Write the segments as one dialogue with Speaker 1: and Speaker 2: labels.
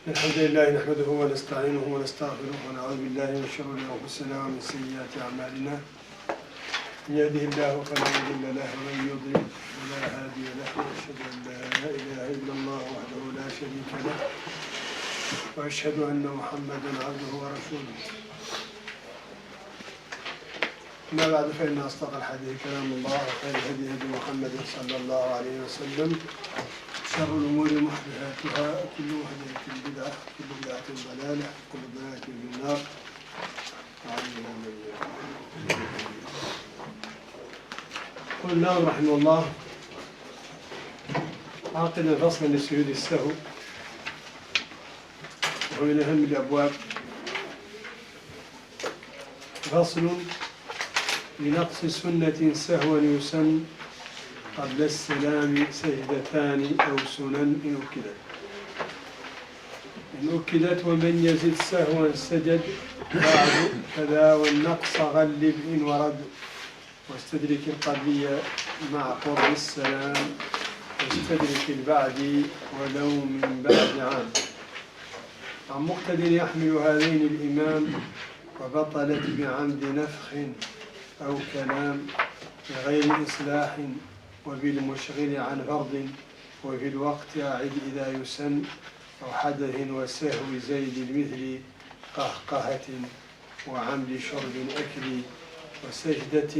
Speaker 1: الحمد لله نحمده ونستعينه ونستغفره ونعوذ بالله من شرور أنفسنا ومن سيئات أعمالنا. من يهده الله فلا مضل له ومن يضلل فلا هادي له، وأشهد أن لا إله إلا الله وحده لا شريك له، وأشهد أن محمدا عبده ورسوله. أما بعد فإن أصدق الحديث كلام الله، وخير الهدي هدي محمد صلى الله عليه وسلم، شر الأمور محدثاتها، كل محدثة بدعة، كل بدعة ضلالة، كل ضلالة في النار. قل الناظم رحمه الله عاقد الفصل لسجود السهو، وهو من أهم الأبواب. فصل: لنقص سنة سهوا يسن قبل السلام سجدتان أو سنن إن أكدت ومن يزد سهوا سجد بعد كذا، والنقص غلب إن ورد، واستدرك القبلية مع قرب السلام، واستدرك البعد ولو من بعد عام. عن مقتد يحمل هذين الإمام، وبطلت بعمد نفخ أو كلام، بغير إصلاح وبالمشغل عن فرض، وفي الوقت أعد إذا يسن، أو حدث وسهو زيد المثل، قهقهة وعمد شرب أكل، وسجدة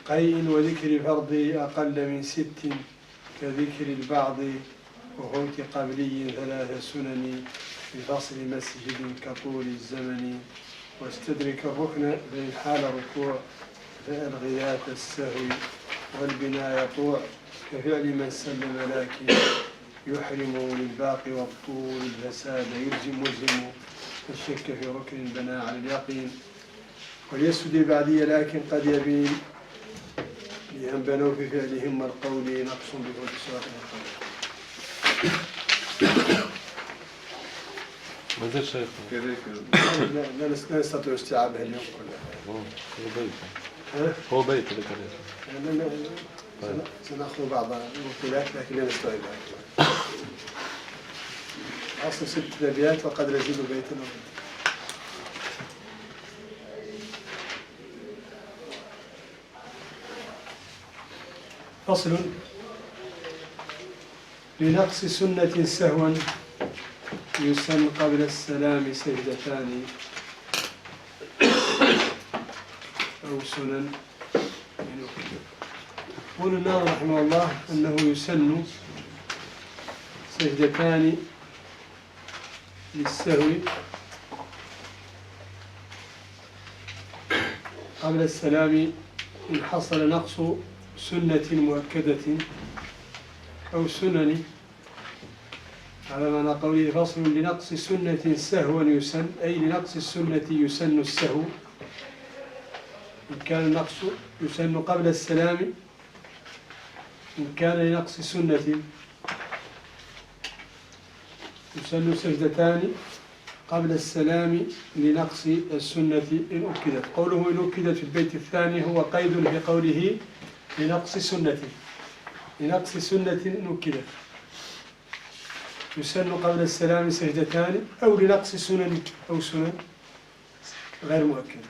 Speaker 1: قيء، وذكر فرض أقل من 6، كذكر البعض وفوت قبلي 3 سنن، بفصل مسجد كطول الزمن، واستدرك الركن بين حال ركوع، فالغيات السهو والبناء يطوع، كفعل من سلم لكن يحرم للباقي، والطول الفساد يلزم ملزم، الشك في ركن بنى على اليقين، وليسجد البعدية لكن قد يبين، لأن بنوا في فعلهم والقول نقص بفوت سواء القول.
Speaker 2: ما زال شيخ
Speaker 1: لا نستطيع استيعابها اليوم كلها.
Speaker 2: هو بيت لك
Speaker 1: سنأخذ بعض المقولات لكن لا نستوعبها. أصل 6 أبيات وقد نزيد بيتا. فصل: لنقص سنة سهوا يسن قبل السلام سجدتان أو سنن. يقول الناظم رحمه الله أنه يسن سجدتان للسهو قبل السلام إن حصل نقص سنة مؤكدة أو سنن، على معنى قوله: فصل: لنقص سنة سهوا يسن، أي لنقص السنة يسن السهو. إن كان النقص يسن قبل السلام، إن كان لنقص سنة يسن سجدتان قبل السلام لنقص السنة إن أكدت. قوله إن أكدت في البيت الثاني هو قيد في قوله لنقص سنة، لنقص سنة إن أكدت يسن قبل السلام سجدتان، أو لنقص سنن أو سنن غير مؤكدة.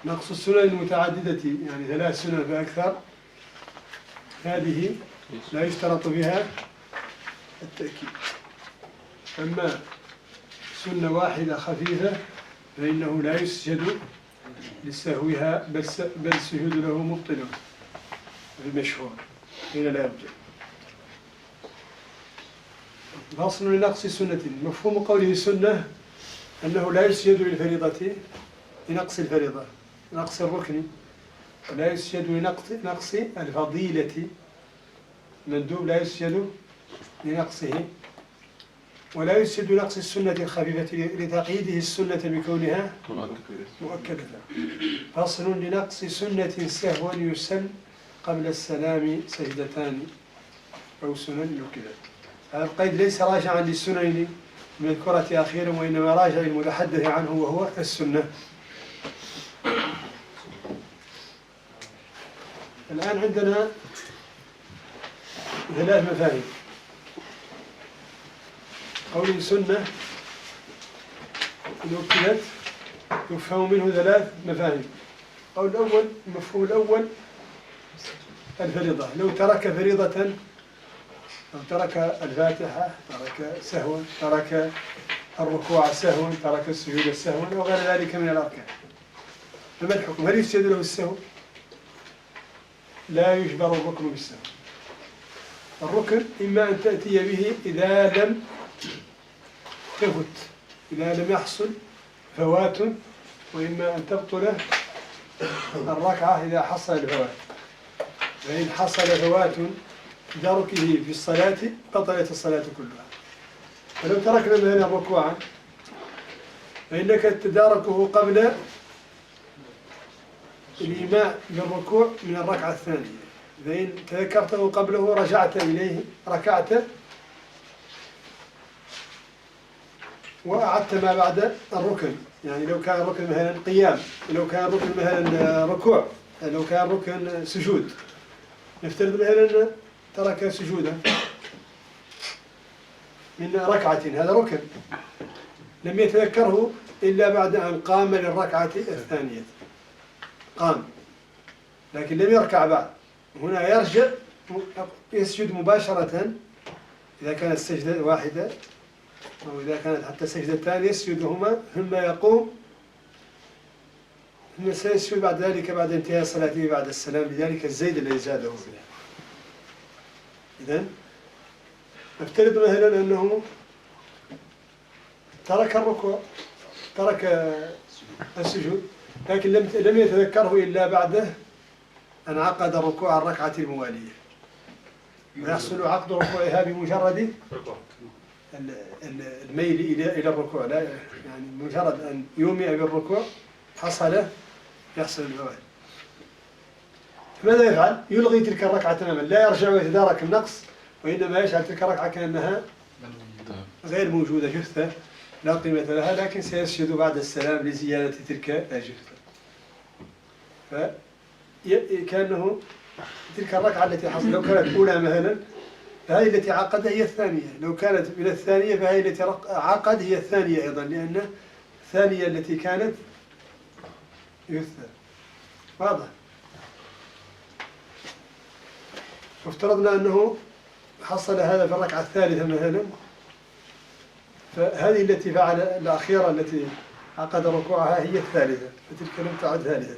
Speaker 1: نقص السنن المتعددة يعني 3 سنن فأكثر، هذه لا يشترط بها التأكيد. أما سنة واحدة خفيفة فإنه لا يسجد لسهوها، بل السجود له مبطل المشهور، حين لا يرجع. فصل: لنقص سنة. مفهوم قوله سنة أنه لا يسجد للفريضة لنقص الفريضة، نقص الركن، ولا يسجد لنقص الفضيلة، مندوب لا يسجد لنقصه، ولا يسجد لنقص السنة الخفيفة لتقييده السنة بكونها مؤكدة. فصل: لنقص سنة سهوا يسن قبل السلام سجدتان أو سنن أكدت. هذا القيد ليس راجعا للسنن المذكورة أخيرا، وإنما راجع للمتحدث عنه وهو السنة. الآن عندنا 3 مفاهيم. قوله سنة إن وكلت يفهم منه ثلاث مفاهيم. القول الأول، المفهوم الأول الفريضة. لو ترك فريضة، لو ترك الفاتحة، ترك سهوا، ترك الركوع سهوا، ترك السجود سهوا أو غير ذلك من الأركان، فما الحكم؟ هل يسجد له السهو؟ لا يجبر الركن بالسهو. الركن إما أن تأتي به إذا لم تفت، إذا لم يحصل فوات، وإما أن تبطل الركعة إذا حصل الفوات. فإن حصل فوات تداركه في الصلاة بطلت الصلاة كلها. فلو تركنا مثلا ركوعا فإنك تداركه قبل الإيماء بالركوع من الركعة الثانية. فإن تذكرته قبله رجعت إليه، ركعت وأعدت ما بعد الركن. يعني لو كان الركن مثلا قيام، لو كان الركن مثلا ركوع، لو كان الركن سجود، نفترض مثلا ترك سجودا من ركعة، هذا ركن لم يتذكره إلا بعد أن قام للركعة الثانية، قام لكن لم يركع بعد. هنا يرجع يسجد مباشرة إذا كانت سجدة واحدة، أو إذا كانت حتى سجدتان يسجدهما ثم يقوم، ثم سيسجد بعد ذلك بعد انتهاء صلاته بعد السلام، لذلك الزيد الذي زاده فيه. إذن نفترض مثلا أنه ترك الركوع، ترك السجود، لكن لم يتذكره إلا بعد أن عقد الركوع الركعة الموالية. ويحصل عقد ركوعها بمجرد الميل إلى الركوع، لا يعني مجرد أن يومئ بالركوع يحصل الفوات. ماذا يفعل؟ يلغي تلك الركعة تماما، لا يرجع ويتدارك النقص، وإنما يجعل تلك الركعة كأنها غير موجودة، جثة لا قيمة لها، لكن سيسجد بعد السلام لزيادة تلك الجثة. فكأنه تلك الركعة التي حصل لو كانت أولى مثلا فهذه التي عقد هي الثانية، لو كانت من الثانية فهي التي عقد هي الثانية أيضا، لأن الثانية التي كانت يثنى. واضح؟ وافترضنا أنه حصل هذا في الركعة الثالثة مثلا، فهذه التي فعل الأخيرة التي عقد ركوعها هي الثالثة، فتلك لم تعد ثالثة.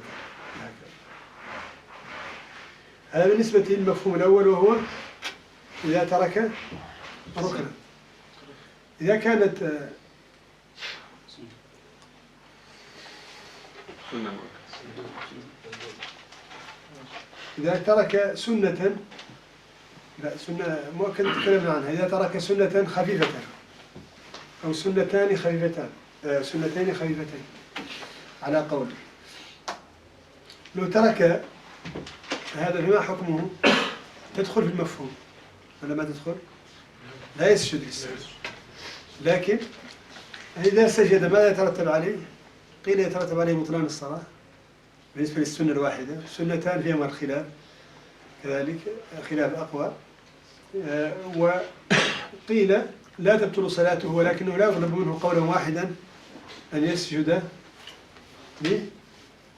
Speaker 1: هذا بالنسبة للمفهوم الأول، وهو إذا ترك ركنا. إذا كانت إذا ترك سنة، لا سنة مؤكد تكلمنا عنها، إذا ترك سنة خفيفة أو سنتين خفيفتين على قول، لو ترك هذا فما حكمه؟ تدخل في المفهوم ولا ما تدخل؟ لا يسجد للسجود، لكن إذا سجد ماذا يترتب عليه؟ قيل يترتب عليه بطلان الصلاة بالنسبة للسنة الواحدة. السنتان فيهما الخلاف، كذلك خلاف أقوى. وقيل لا تبطل صلاته، ولكنه لا يغلب منه قولا واحدا أن يسجد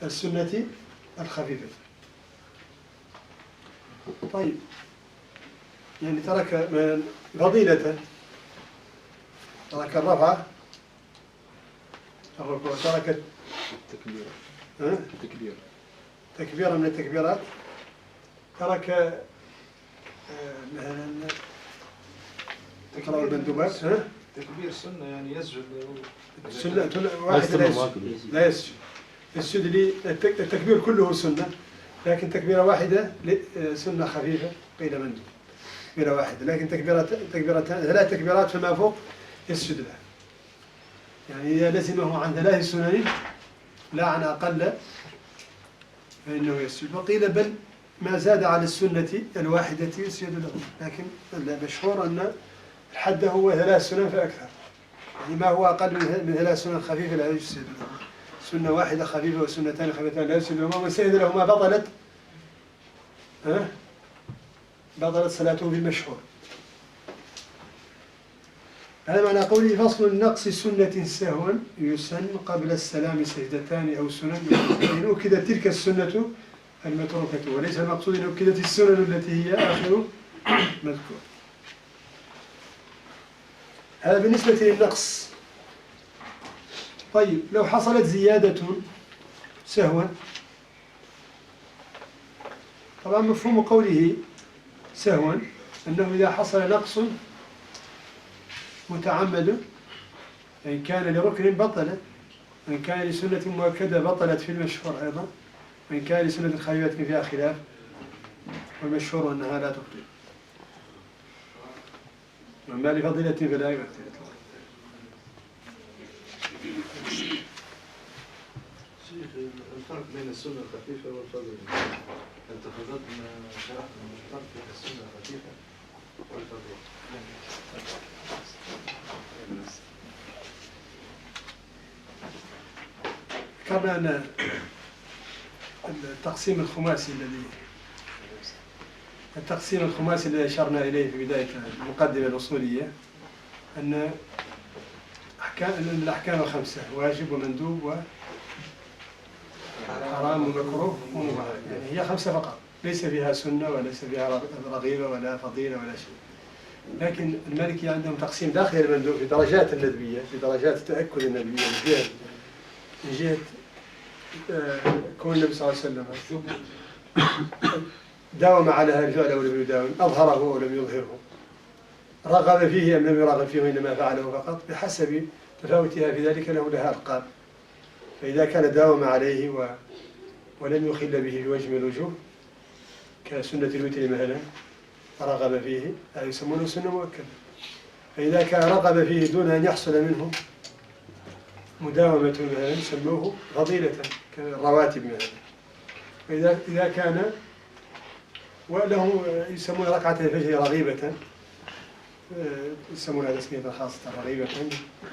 Speaker 1: للسنة الخفيفة. طيب، يعني ترك من فضيلة، ترك الرفع، الركوع، ترك تكبيرة من التكبيرات، ترك مثلا تقرأ المندوبات،
Speaker 2: تكبير سنة يعني يسجد
Speaker 1: سنة واحدة لا يسجد، يسجد التكبير كله سنة، لكن تكبيرة واحدة سنة خفيفة قيل مندوب، تكبيرة واحدة، لكن تكبيرتان 3 تكبيرات فما فوق يسجد لها. يعني إذا لزمه عن 3 سنن لا عن أقل فإنه يسجد. وقيل بل ما زاد على السنة الواحدة يسجد له، لكن المشهور أن الحد هو 3 سنن فأكثر، يعني ما هو أقل من 3 سنن خفيفة لا يسجد له. سنة واحدة خفيفة وسنتان خفيفتان لا يسجد لهما، ومن سجد لهما بطلت صلاته بالمشهور. هذا معنى قوله فصل نقص سنة سهوا يسن قبل السلام سجدتان أو سنن إن أكدت تلك السنة المتروكة، وليس المقصود أن أكدت السنن التي هي آخر مذكور. هذا بالنسبة للنقص. طيب لو حصلت زيادة سهوا، طبعا مفهوم قوله سهوا أنه إذا حصل نقص متعمد، إن كان لركن بطلت، وإن كان لسنة مؤكدة بطلت في المشهور أيضا، وإن كان لسنة خفيفة فيها خلاف، والمشهور أنها لا تبطل، وما لفضيلة فلا يؤثر.
Speaker 2: شيخ، الفرق بين السنة الخفيفة والفضيلة، أنت فضلت ما شرحت الفرق بين السنة الخفيفة والفضيلة.
Speaker 1: ذكرنا أن التقسيم الخماسي الذي أشرنا إليه في بداية المقدمة الأصولية، أن الأحكام 5: واجب ومندوب وحرام ومكروه ومباح، يعني هي 5 فقط، ليس فيها سنة وليس فيها رغيبة ولا فضيلة ولا شيء. لكن المالكي عندهم تقسيم داخل المندوب في درجات الندبية، في درجات تأكد الندبية، من جهة كون النبي صلى الله عليه وسلم داوم على هذا الفعل أو لم يداوم، أظهره أو لم يظهره، رغب فيه أم لم يرغب فيه وإنما فعله فقط، بحسب تفاوتها في ذلك له لها ألقاب. فإذا كان داوم عليه ولم يخل به بوجه من الوجوه كسنة الوتر مثلا فرغب فيه، هذا يسمونه سنة مؤكدة. فإذا كان رغب فيه دون أن يحصل منه مداومة مثلا سموه فضيلة كالرواتب مثلا. فإذا كان وله يسمون ركعة الفجر رغيبة، يسمون هذا اسمية خاصة رغيبة،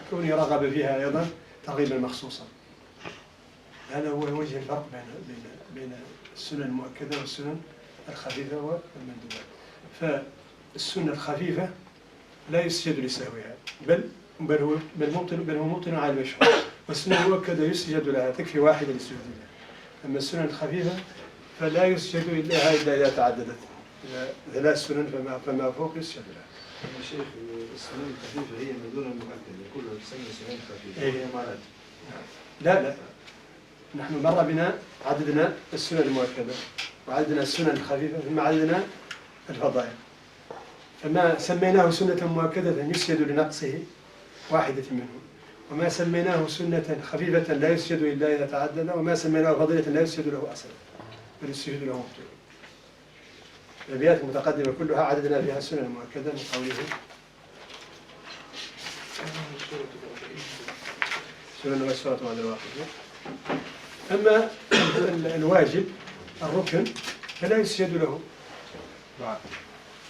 Speaker 1: كونه رغب فيها أيضا ترغيبا مخصوصا. هذا هو وجه الفرق بين السنن المؤكدة والسنن الخفيفة والمندوبة. فالسنة الخفيفة لا يسجد لسهوها، بل هو مبطن على المشروع، والسنة المؤكدة يسجد لها، تكفي واحدة للسجود لها. أما السنن الخفيفة فلا يسجد لها إلا إذا تعددت، إذا 3 سنن فما فوق يسجد لها.
Speaker 2: يا شيخ، السنن الخفيفة هي من دون المؤكدة، كلها تسمى سنن خفيفة.
Speaker 1: هي مرات. لا، نحن مر بنا عددنا السنن المؤكدة وعددنا السنن الخفيفة ثم عددنا الفضائل، فما سميناه سنة مؤكدة يسجد لنقصه واحدة منه، وما سميناه سنة خفيفة لا يسجد إلا إذا تعدد، وما سميناه فضيلة لا يسجد له أصلا بل يسجد له مبطل. الأبيات المتقدمة كلها عددنا فيها السنن المؤكدة من قوله سنن والسورة بعد الواقع. أما الواجب الركن فلا يسجد له،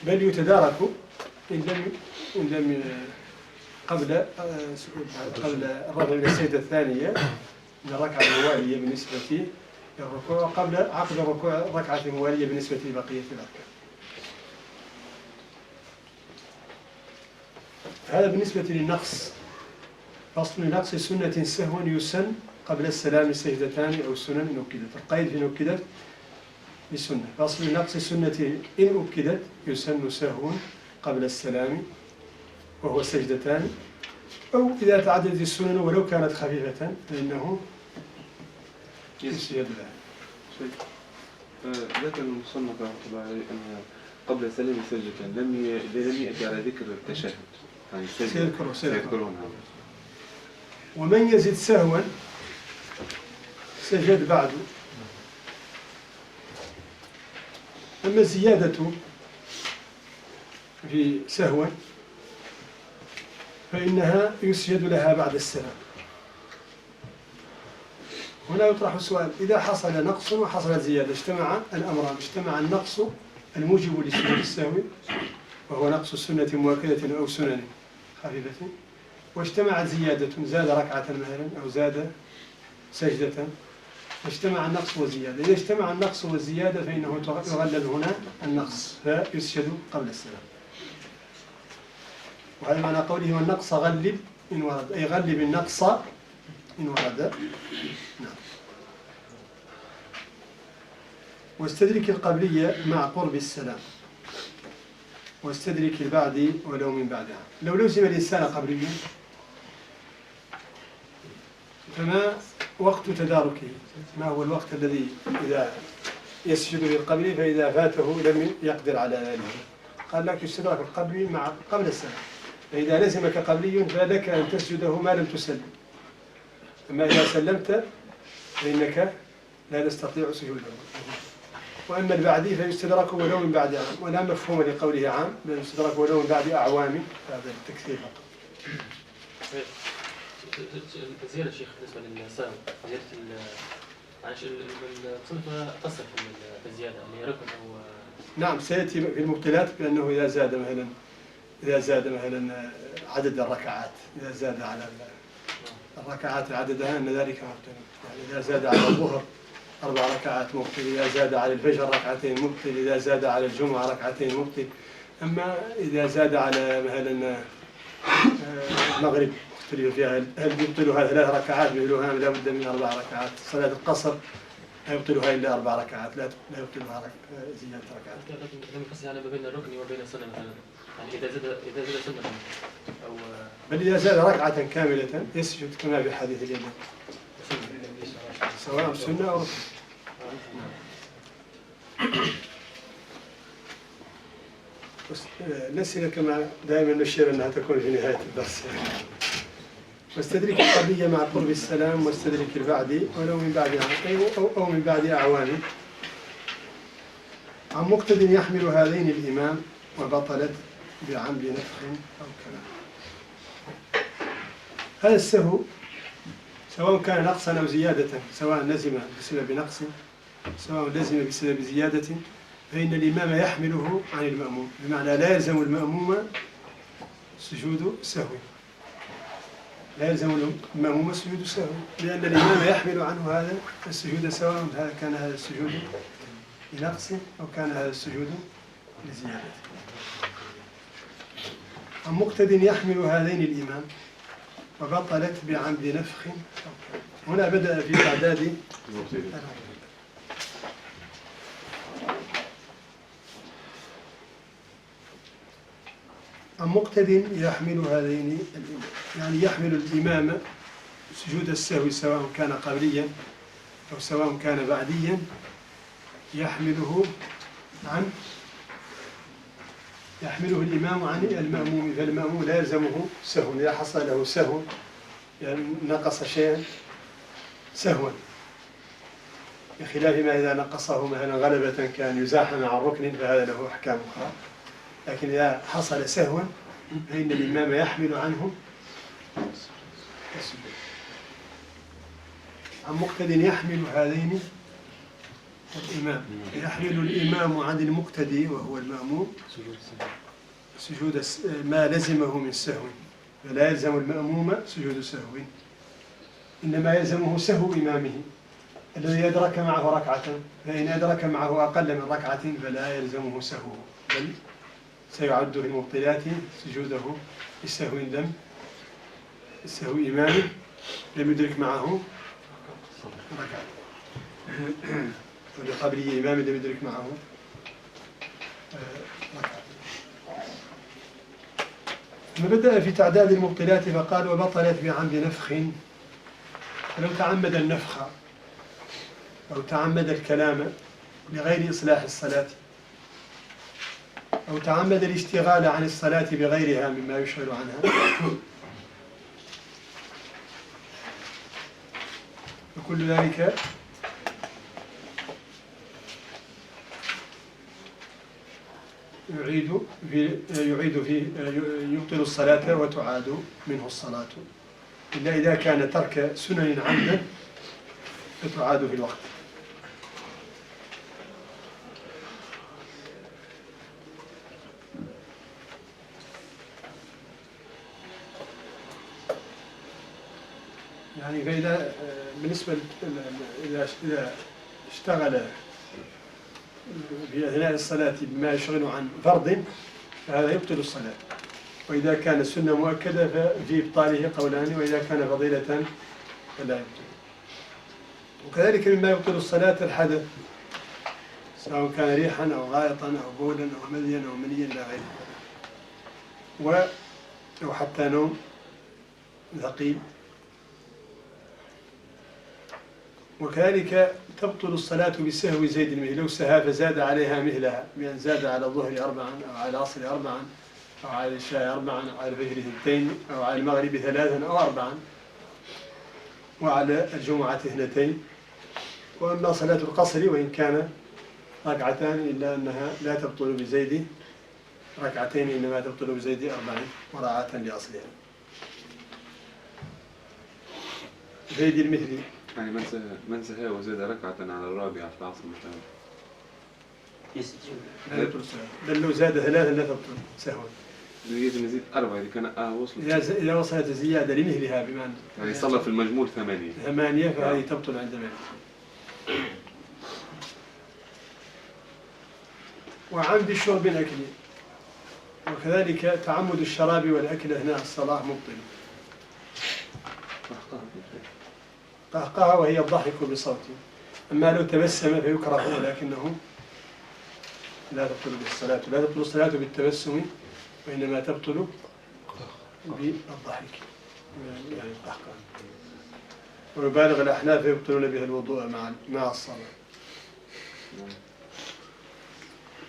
Speaker 1: بل يتدارك إن لم قبل الرفع من السجدة الثانية من الركعة الموالية بالنسبة للركوع، وقبل عقد الركوع الركعة الموالية بالنسبة لبقية الأركان. هذا بالنسبة للنقص. فصل نقص سنة سهوا يسن قبل السلام سجدتان أو سنن إن أكدت. القيد في إن أكدت بسنة. فصل نقص سنة إن أكدت يسن سهوا قبل السلام وهو سجدتان، أو إذا تعددت السنن ولو كانت خفيفة فإنه يسجد لها.
Speaker 3: ذكر المصنف رحمه الله عليه أن قبل السلام سجدتان لم يأتي على ذكر التشهد، يعني سيذكرون.
Speaker 1: ومن يزد سهوا سجد بعد. أما الزيادة في سهوا فإنها يسجد لها بعد السلام. هنا يطرح السؤال: إذا حصل نقص وحصلت زيادة، اجتمع الأمران، اجتمع النقص الموجب لسجود السهو وهو نقص السنة مؤكدة أو سنن خفيفة، واجتمعت زيادة، زاد ركعة مثلا أو زاد سجدة، اجتمع النقص والزيادة. إذا اجتمع النقص والزيادة فإنه يغلب هنا النقص فيسجد قبل السلام. وهذا معنى قوله والنقص غلب إن ورد، أي غلب النقص إن ورد. نعم. واستدرك القبلية مع قرب السلام، واستدرك البعد ولو من بعدها. لو لزم الإنسان قبليا فما وقت تداركه؟ ما هو الوقت الذي إذا يسجد للقبلي فإذا فاته لم يقدر على ذلك؟ قال لك استدراك القبلي مع قبل السلام، فإذا لزمك قبلي فلك أن تسجده ما لم تسلم، أما إذا سلمت فإنك لا تستطيع سجوده. وأما البعدي فيستدرك ولو من بعد عام، ولا مفهوم لقوله عام، بل يستدرك ولو من بعد أعوام، هذا التكثير فقط.
Speaker 4: زيادة شيخ بالنسبة للسلام، زيادة معلش الصنف ما تصل في الزيادة اللي ركن أو
Speaker 1: نعم سيأتي في المبتلات بأنه إذا زاد مثلا عدد الركعات، إذا زاد على الركعات عددها أن ذلك مبتل، يعني إذا زاد على الظهر 4 ركعات مبطل، إذا زاد على الفجر 2 مبطل، إذا زاد على الجمعة 2 مبطل. أما إذا زاد على مثلا المغرب اختلف فيها هل يبطلها 3 ركعات مثلها لا بد من 4 ركعات. صلاة القصر لا يبطلها إلا 4 ركعات، لا يبطلها زيادة ركعات.
Speaker 4: لم يقصد على ما بين الركن وبين السنة مثلا، يعني إذا زاد سنة أو
Speaker 1: بل إذا زاد ركعة كاملة يسجد كما في حديث اليمين، سواء سنة أو ركن. الأسئلة كما دائما نشير أنها تكون في نهاية الدرس. واستدرك القبلية مع قرب السلام، واستدرك البعد ولو من بعد أو من بعد أعوام عن مقتد يحمل هذين الإمام وبطلت بعمد نفخ أو كلام. هذا السهو سواء كان نقصا أو زيادة، سواء لزم بسبب نقص سواء لزم بسبب زيادة، فإن الإمام يحمله عن المأموم، بمعنى لا يلزم المأموم سجود سهو، لا يلزم المأموم سجود سهو، لأن الإمام يحمل عنه هذا السجود سواء كان هذا السجود لنقص أو كان هذا السجود لزيادة. عن مقتد يحمل هذين الإمام وبطلت بعمد نفخ. هنا بدأ في تعداد عن مقتد يحمل هذين الإمام، يعني يحمل الإمام سجود السهو سواء كان قبليا أو سواء كان بعديا، يحمله الإمام عن المأموم، فالمأموم لا يلزمه سهو، إذا حصل له سهو يعني نقص شيئا سهوا، بخلاف ما إذا نقصه مثلا غلبة كان يزاحم عن ركن فهذا له أحكام أخرى. لكن إذا حصل سهوا فإن الإمام يحمل عنه السجود. عن مقتد يحمل هذين الإمام، يحمل الإمام عن المقتدي وهو المأموم سجود ما لزمه من سهو، فلا يلزم المأموم سجود سهو، إنما يلزمه سهو إمامه الذي أدرك معه ركعة، فإن أدرك معه أقل من ركعة فلا يلزمه سهو، بل سيعد في المبطلات سجوده لسهو السهو إمامه لم يدرك معه ركعة، ولقبله إمام لم يدرك معه ركعة. ثم بدأ في تعداد المبطلات فقال وبطلت بعمد نفخ، فلو تعمد النفخ أو تعمد الكلام لغير إصلاح الصلاة أو تعمد الاشتغال عن الصلاة بغيرها مما يشغل عنها، وكل ذلك يبطل الصلاة وتعاد منه الصلاة، إلا إذا كان ترك سنن عمدا فتعاد في الوقت. يعني فإذا بالنسبة إذا اشتغل في أثناء الصلاة بما يشغل عن فرض فهذا يبطل الصلاة، وإذا كان سنة مؤكدة ففي إبطاله قولان، وإذا كان فضيلة فلا يبطل. وكذلك مما يبطل الصلاة الحدث، سواء كان ريحا أو غائطا أو بولا أو مذيا أو منيا إلى غيره، أو حتى نوم ثقيل. وكذلك تبطل الصلاة بسهو زيد المهل، لو سها فزاد عليها مهلها، بأن زاد على الظهر 4 أو على العصر 4 أو على العشاء 4 أو على الفجر 2 أو على المغرب 3 أو 4 وعلى الجمعة 2. وأما صلاة القصر وإن كان ركعتان إلا أنها لا تبطل بزيد ركعتين، إنما تبطل بزيد 4 مراعاة لأصلها. زيد المثل
Speaker 3: يعني من سهى وزاد ركعة على الرابعة في العصر مثلا
Speaker 1: لا تبطل الصلاة، بل لو زاد 3 لا تبطل سهوا.
Speaker 3: يجب نزيد 4 إذا كان وصل.
Speaker 1: إذا وصلت الزيادة لمثلها بمعنى
Speaker 3: يعني صلى في المجمول
Speaker 1: 8 فهذه تبطل عند مالك. وعمد الشرب الأكل، وكذلك تعمد الشراب والأكل أثناء الصلاة مبطل. قهقه وهي الضحك بصوت، أما لو تبسم فيكره ولكنه لا تبطل بالصلاة، لا تبطل الصلاة بالتبسم، وإنما تبطل بالضحك يعني القهقه. ويبالغ الأحناف يبطلون به الوضوء مع الصلاة.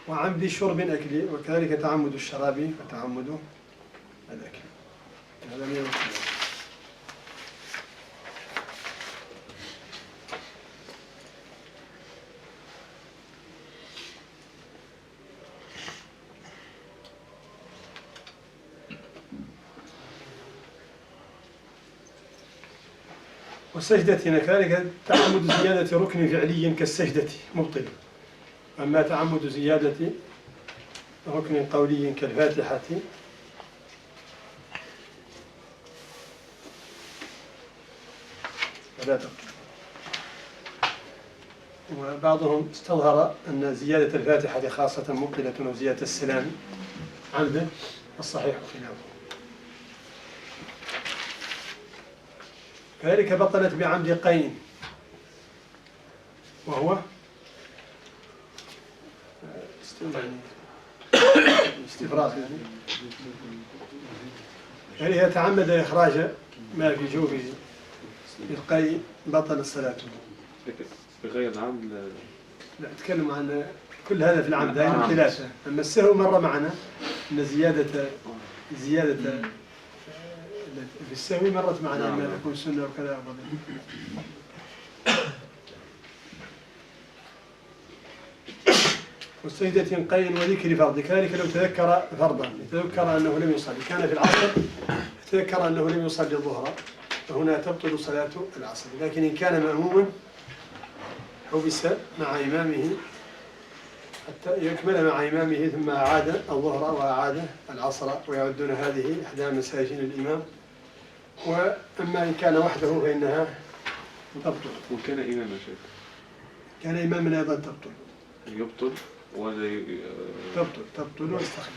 Speaker 1: وعمد شرب الأكل، وكذلك تعمد الشراب وتعمد الأكل، هذا من الوصول. والسجدة كذلك تعمد زيادة ركن فعلي كالسجدة مبطل، أما تعمد زيادة ركن قولي كالفاتحة فلا تبطل. وبعضهم استظهر أن زيادة الفاتحة خاصة مبطلة وزيادة السلام عمدا، الصحيح خلافه. كذلك بطلت بعمد قين، وهو استفراغ يعني يتعمد إخراج ما في جوفه بالقي بطل الصلاة.
Speaker 3: بغير العمد
Speaker 1: لا أتكلم عن كل هذا في العمد هذه 3. أما السهو مرة معنا أن زيادة في السهو مرت معنا أنها تكون سنة وكذا أفضل. والسجدة قين وذكر فرض، كذلك لو تذكر فرضا، تذكر أنه لم يصلي، كان في العصر تذكر أنه لم يصلي الظهر، فهنا تبطل صلاة العصر. لكن إن كان مأموما حبس مع إمامه حتى يكمل مع إمامه، ثم أعاد الظهر وأعاد العصر، ويعدون هذه إحدى مساجين الإمام. وأما إن كان وحده فإنها تبطل.
Speaker 3: وكان إماما شيخ؟
Speaker 1: كان إماما أيضا تبطل.
Speaker 3: يبطل ولا
Speaker 1: تبطل ويستخلف.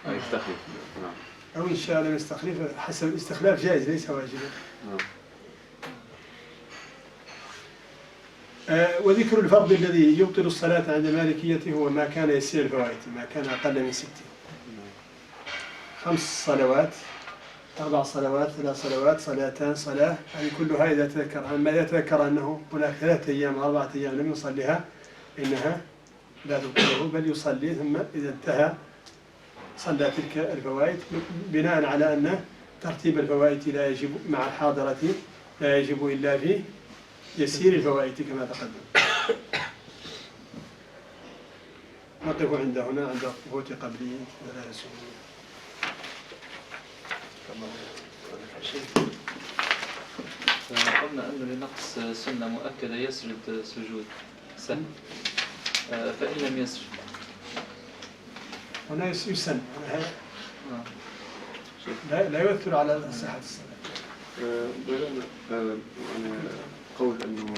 Speaker 3: يستخلف، نعم.
Speaker 1: أو إن شاء لم يستخلف، حسب الاستخلاف جائز ليس واجبا.
Speaker 3: نعم.
Speaker 1: وذكر الفرض الذي يبطل الصلاة عند المالكية هو ما كان يسير الفوائد، ما كان أقل من 6. 5 صلوات، 4 صلوات، 3 صلوات، صلاتان، صلاة، هذه كلها إذا تذكر. أما إذا تذكر أنه هناك 3 أيام 4 أيام لم يصليها إنها لا تبطله، بل يصلي، ثم إذا انتهى صلى تلك الفوائد، بناء على أن ترتيب الفوائد لا يجب مع الحاضرة، لا يجب إلا في يسير الفوائد كما تقدم. نقف عند هنا عند فوت قبله ولا يسوء.
Speaker 5: قلنا أنه لنقص سنة مؤكدة يسجد سجود سهل، فإن لم يسجد
Speaker 1: هنا يسن، لا يؤثر على صحة الصلاة.
Speaker 3: يعني قول أنه